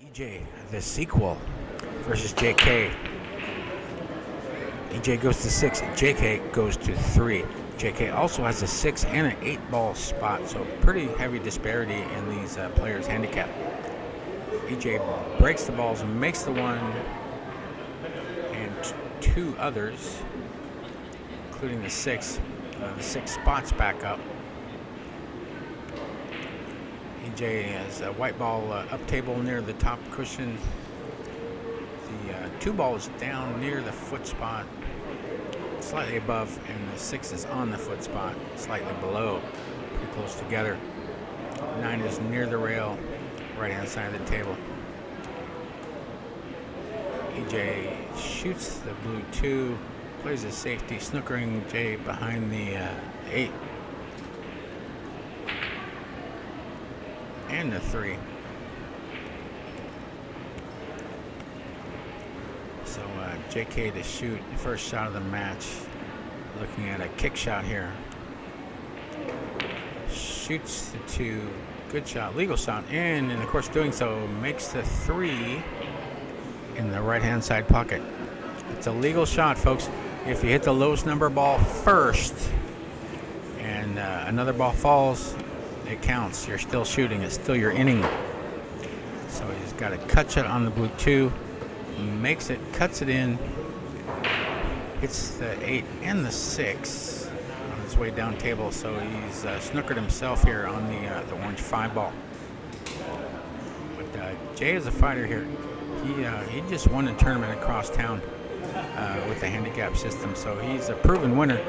EJ, the sequel, versus JK. EJ goes to 6, JK goes to 3. JK also has a 6 and an 8 ball spot, so pretty heavy disparity in these players' handicap. EJ breaks the balls, makes the one, and two others, including the 6. The 6 spots back up. EJ has a white ball up table near the top cushion. The 2 ball is down near the foot spot, slightly above, and the 6 is on the foot spot, slightly below, pretty close together. 9 is near the rail, right hand side of the table. EJ shoots the blue 2, plays a safety, snookering J behind the 8 and the 3. So JK to shoot the first shot of the match. Looking at a kick shot here. Shoots the 2. Good shot, legal shot, and of course doing so makes the 3 in the right hand side pocket. It's a legal shot, folks. If you hit the lowest number ball first and another ball falls, it counts. You're still shooting. It's still your inning. So he's got a cut shot on the blue 2. Makes it, cuts it in, hits the 8 and the 6 on his way down table. So he's snookered himself here on the orange 5 ball. But Jay is a fighter here. He just won a tournament across town with the handicap system, so he's a proven winner.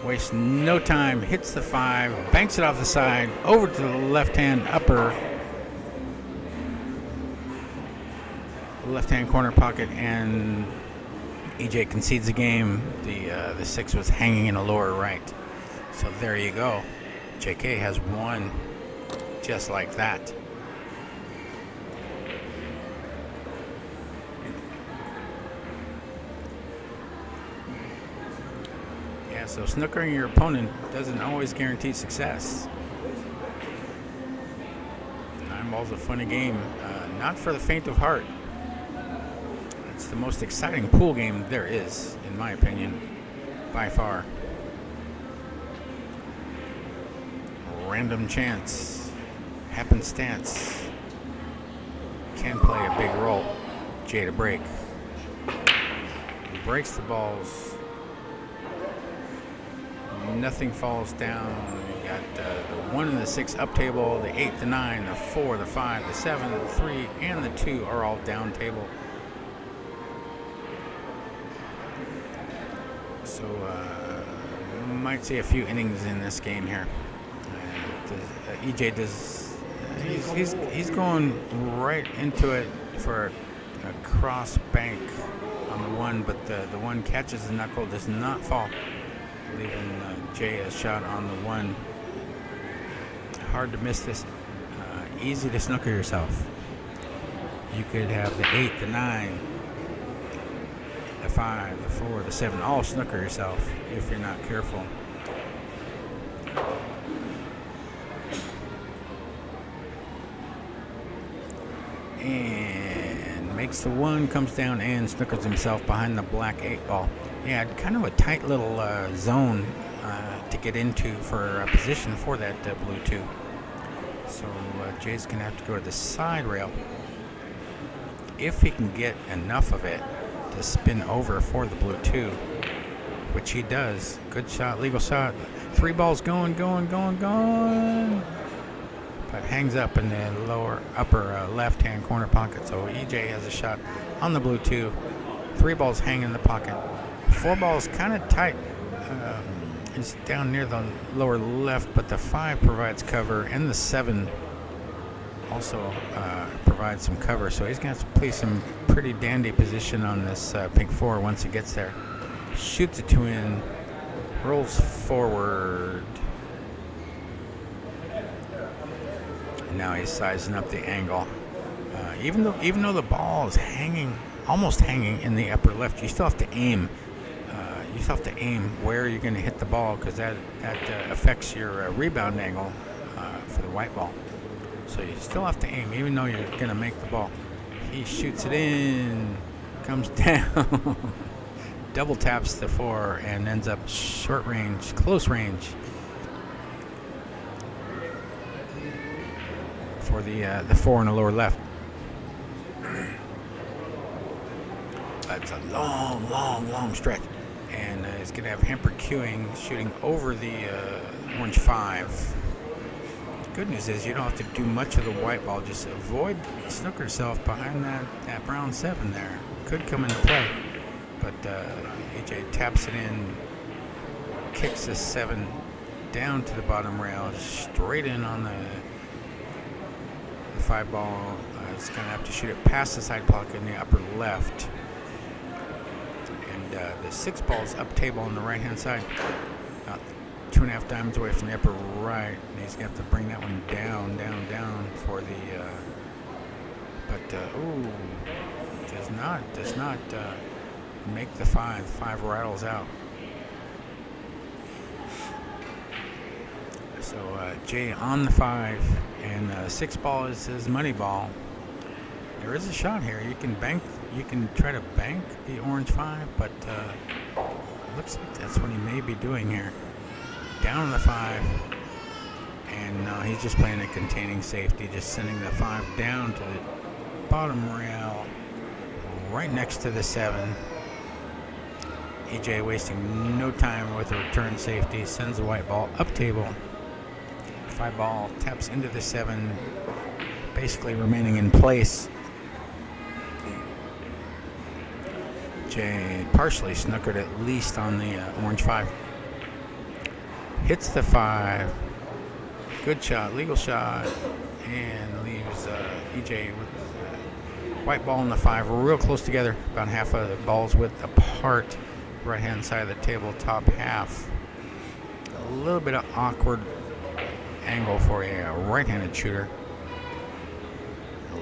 Wastes no time, hits the 5, banks it off the side, over to the left-hand upper, left-hand corner pocket, and EJ concedes the game. The 6 was hanging in the lower right. So there you go. JK has won just like that. So snookering your opponent doesn't always guarantee success. 9 ball's a funny game, not for the faint of heart. It's the most exciting pool game there is, in my opinion, by far. Random chance, happenstance can play a big role. Jay to break. Breaks the balls. Nothing falls down. You got the 1 and the 6 up table, the 8, the 9, the 4, the 5, the 7, the 3, and the 2 are all down table. So might see a few innings in this game here. EJ does. He's going right into it for a cross bank on the 1, but the 1 catches the knuckle, does not fall, leaving Jay a shot on the 1. Hard to miss this. Easy to snooker yourself. You could have the 8, the 9, the 5, the 4, the 7, all snooker yourself if you're not careful. And makes the 1, comes down and snookers himself behind the black 8 ball. Yeah, kind of a tight little zone to get into for a position for that blue 2. So Jay's going to have to go to the side rail. If he can get enough of it to spin over for the blue 2, which he does. Good shot, legal shot. 3 balls going. But hangs up in the lower upper left-hand corner pocket. So EJ has a shot on the blue 2. 3 balls hang in the pocket. 4 balls kind of tight. It's down near the lower left, but the 5 provides cover, and the 7 also provides some cover. So he's going to have to play some pretty dandy position on this pink 4 once he gets there. Shoots a 2 in, rolls forward. And now he's sizing up the angle. Even though the ball is almost hanging in the upper left, you still have to aim. You still have to aim where you're going to hit the ball, because that affects your rebound angle for the white ball. So you still have to aim, even though you're going to make the ball. He shoots it in, comes down, double taps the 4, and ends up short range, close range for the 4 in the lower left. That's a long stretch. And he's going to have hamper queuing, shooting over the orange 5. Good news is you don't have to do much of the white ball. Just avoid snooker yourself behind that brown 7 there. Could come into play. But AJ taps it in, kicks the 7 down to the bottom rail, straight in on the 5 ball. He's going to have to shoot it past the side pocket in the upper left. The 6 ball's up table on the right hand side, about 2.5 diamonds away from the upper right. And he's going to have to bring that one down for the. Does not make the 5. 5 rattles out. So Jay on the 5, and 6 ball is his money ball. There is a shot here. You can bank. You can try to bank the orange 5, but it looks like that's what he may be doing here. Down on the 5, and he's just playing a containing safety, just sending the 5 down to the bottom rail, right next to the 7. EJ wasting no time with a return safety, sends the white ball up table. 5 ball taps into the 7, basically remaining in place. Jay partially snookered at least on the orange 5. Hits the 5. Good shot, legal shot, and leaves EJ with white ball and the 5 real close together, about half of the ball's width apart. Right hand side of the table, top half. A little bit of awkward angle for a right-handed shooter.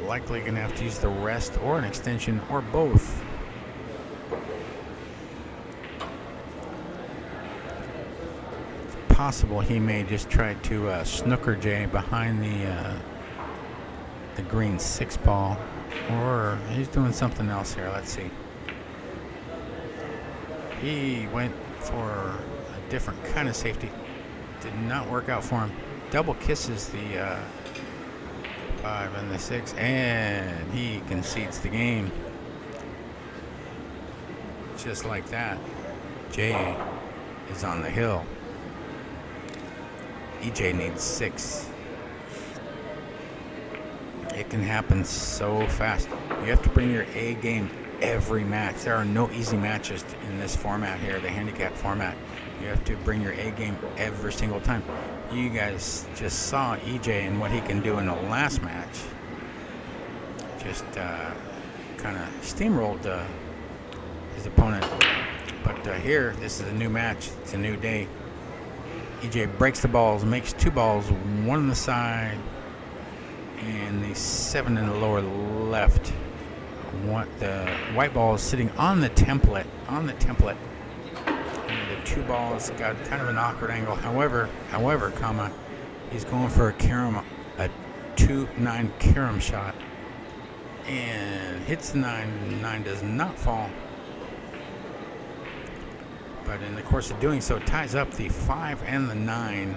Likely going to have to use the rest or an extension or both. Possible he may just try to snooker Jay behind the green 6 ball, or he's doing something else here. Let's see. He went for a different kind of safety. Did not work out for him. Double kisses the 5 and the 6, and he concedes the game. Just like that, Jay is on the hill. EJ needs 6. It can happen so fast. You have to bring your A game every match. There are no easy matches in this format here, the handicap format. You have to bring your A game every single time. You guys just saw EJ and what he can do in the last match. Just kind of steamrolled his opponent. But here, this is a new match. It's a new day. EJ breaks the balls, makes 2 balls, 1 on the side, and the 7 in the lower left. The white ball is sitting on the template. And the 2 balls got kind of an awkward angle. However, he's going for a 2-9 carom shot, and hits the 9. 9 does not fall. But in the course of doing so, ties up the 5 and the 9.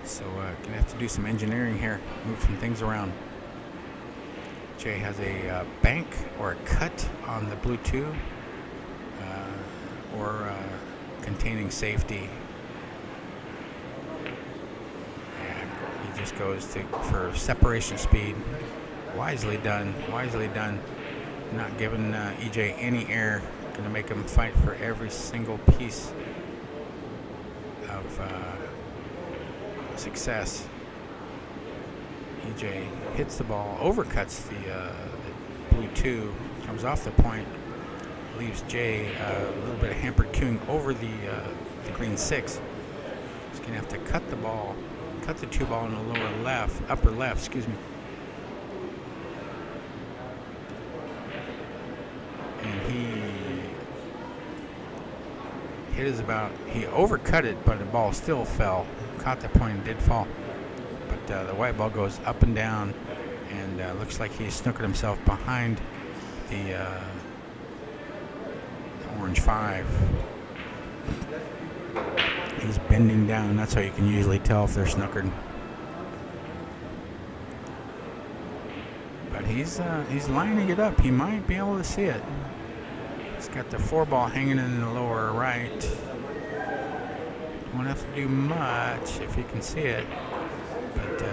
So gonna have to do some engineering here, move some things around. Jay has a bank or a cut on the blue 2, or containing safety. And he just goes for separation speed. Wisely done. Not giving EJ any air. Going to make him fight for every single piece of success. EJ hits the ball, overcuts the blue 2, comes off the point, leaves Jay a little bit of hampered queuing over the green 6. He's going to have to cut the 2 ball in the upper left, excuse me. And he overcut it, but the ball still fell. Caught the point and did fall. But the white ball goes up and down, and looks like he snookered himself behind the orange 5. He's bending down. That's how you can usually tell if they're snookered. But he's lining it up. He might be able to see it. He's got the 4 ball hanging in the lower right. Won't have to do much if you can see it, but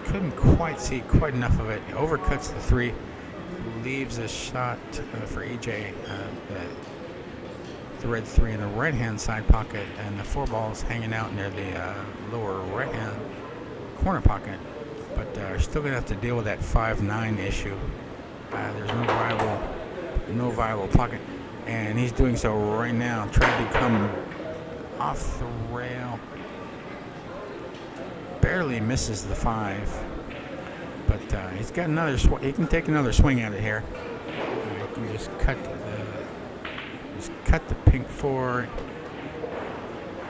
couldn't quite see quite enough of it. He overcuts the 3, leaves a shot for EJ, the red 3 in the right-hand side pocket, and the 4 ball's hanging out near the lower right-hand corner pocket. But we're still gonna have to deal with that 5-9 issue. There's no viable pocket, and he's doing so right now. Trying to come off the rail, barely misses the 5, but he's got another. He can take another swing at it here. He can just cut the pink 4.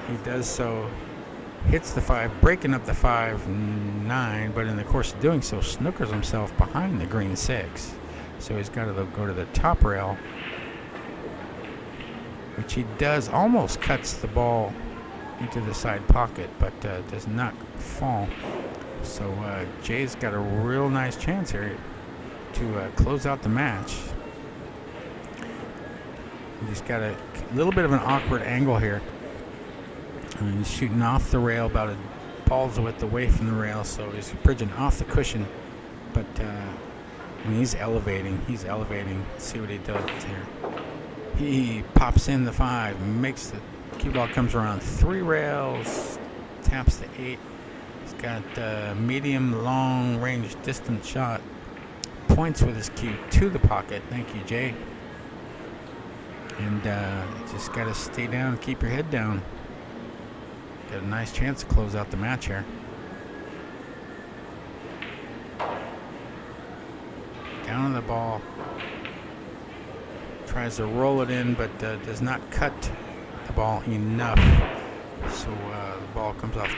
He does so. Hits the 5, breaking up the 5-9, but in the course of doing so, snookers himself behind the green 6. So he's got to go to the top rail, which he does. Almost cuts the ball into the side pocket, but does not fall. So Jay's got a real nice chance here to close out the match. He's got a little bit of an awkward angle here. He's shooting off the rail, about a ball's width away from the rail, so he's bridging off the cushion. But when he's elevating. See what he does here. He pops in the 5, makes the cue ball, comes around 3 rails, taps the 8. He's got medium, long range, distance shot. Points with his cue to the pocket. Thank you, Jay. And just got to stay down, keep your head down. Got a nice chance to close out the match here. Down on the ball. Tries to roll it in, but does not cut the ball enough. So the ball comes off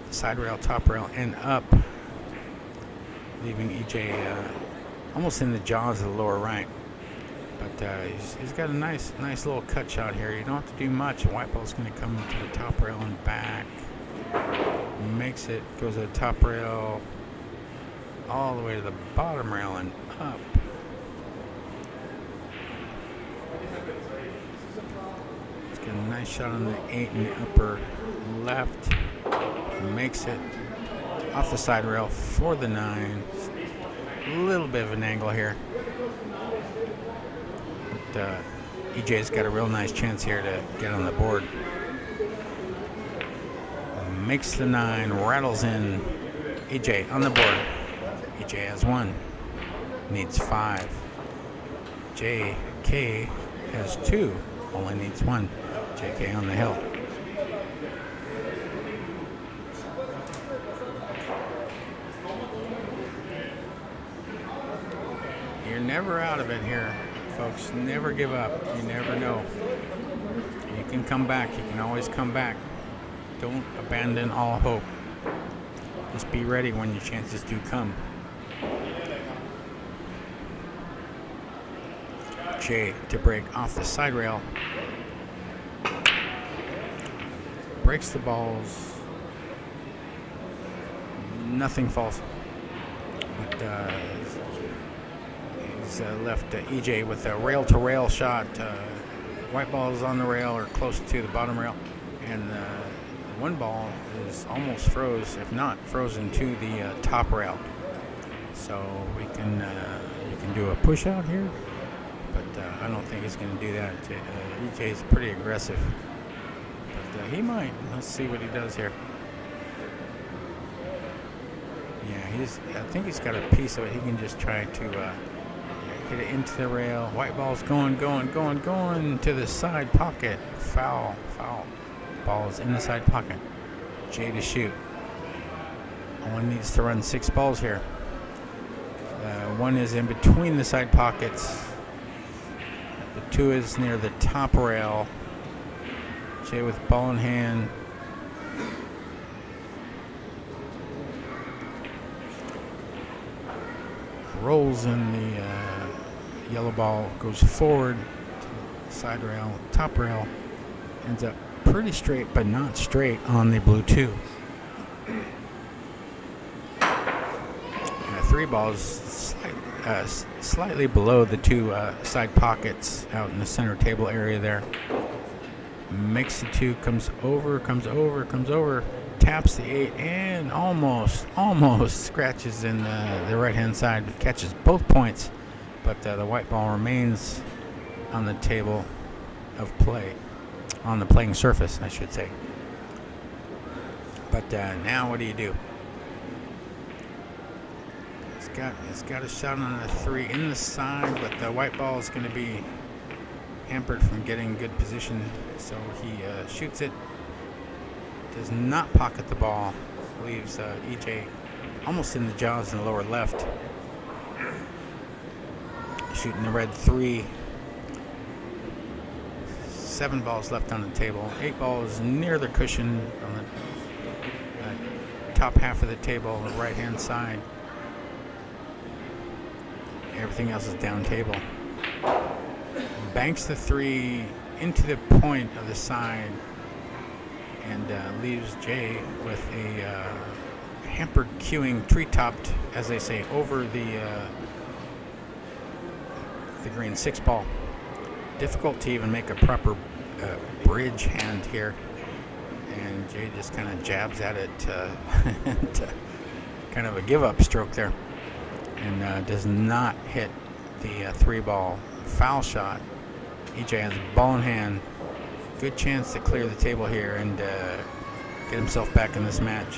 the side rail, top rail, and up, leaving EJ almost in the jaws of the lower right. But he's got a nice little cut shot here. You don't have to do much. The white ball's going to come to the top rail and back. Makes it, goes to the top rail, all the way to the bottom rail and up. He's got a nice shot on the 8 in the upper left. Makes it off the side rail for the 9. A little bit of an angle here. EJ's got a real nice chance here to get on the board. Makes the 9, rattles in. EJ on the board. EJ has 1, needs 5. JK has 2, only needs 1. JK on the hill. You're never out of it here, folks. Never give up. You never know. You can come back. You can always come back. Don't abandon all hope. Just be ready when your chances do come. Jay to break off the side rail. Breaks the balls. Nothing falls. But he's left EJ with a rail-to-rail shot. White ball is on the rail or close to the bottom rail. And the 1 ball is almost froze, if not frozen, to the top rail. So we can you can do a push out here, but I don't think he's going to do that. EJ's pretty aggressive, but he might. Let's see what he does here. Yeah, I think he's got a piece of it. He can just try to hit it into the rail. White ball's going to the side pocket. Foul. Ball is in the side pocket. Jay to shoot. One needs to run 6 balls here. 1 is in between the side pockets. The 2 is near the top rail. Jay with ball in hand. Rolls in the yellow ball, goes forward to the side rail, top rail, ends up pretty straight but not straight on the blue 2. And 3 balls slightly below the 2 side pockets out in the center table area there. Makes the 2, comes over, taps the 8, and almost scratches in the right-hand side, catches both points, but the white ball remains on the table of play, on the playing surface, I should say. But now what do you do? It's got a shot on a 3 in the side, but the white ball is going to be hampered from getting good position, so he shoots it. Does not pocket the ball, leaves EJ almost in the jaws in the lower left. Shooting the red 3. 7 balls left on the table. 8 balls near the cushion on the top half of the table, the right-hand side. Everything else is down table. Banks the 3 into the point of the side, and leaves Jay with a hampered cueing, tree-topped, as they say, over the green 6 ball. Difficult to even make a proper bridge hand here, and Jay just kind of jabs at it, kind of a give-up stroke there, and does not hit the 3 ball. Foul shot. EJ has the ball in hand. Good chance to clear the table here and get himself back in this match.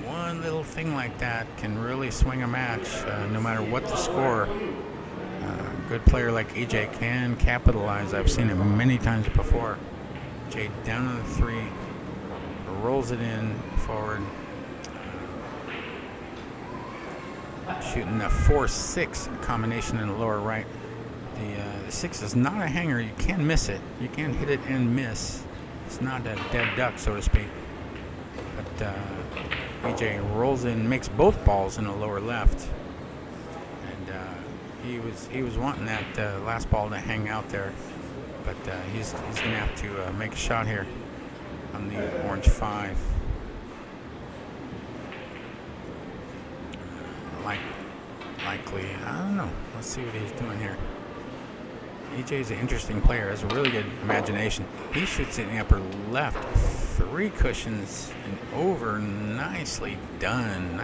One little thing like that can really swing a match, no matter what the score. A good player like EJ can capitalize. I've seen it many times before. Jay down on the 3, rolls it in forward. Shooting a 4-6 combination in the lower right. The 6 is not a hanger. You can miss it. You can hit it and miss. It's not a dead duck, so to speak. But EJ rolls in, makes both balls in the lower left, and he was wanting that last ball to hang out there, but he's going to have to make a shot here on the orange 5. Likely, I don't know. Let's see what he's doing here. EJ's an interesting player, has a really good imagination. He shoots it in the upper left, 3 cushions and over. Nicely done.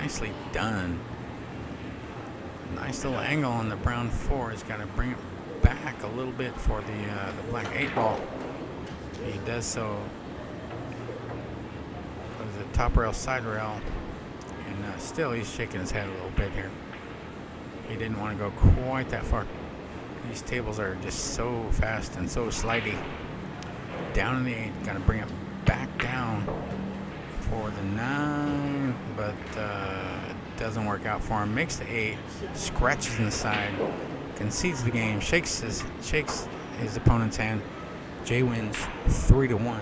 Nice little angle on the brown 4. He's got to bring it back a little bit for the black 8 ball. He does so with the top rail, side rail, and still he's shaking his head a little bit here. He didn't want to go quite that far. These tables are just so fast and so slidey. Down in the 8, got to bring it back down for the 9, but it doesn't work out for him. Makes the 8, scratches in the side, concedes the game, shakes his opponent's hand. Jay wins 3-1.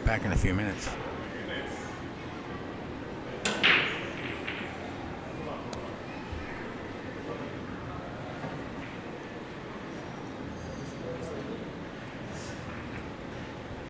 Back in a few minutes.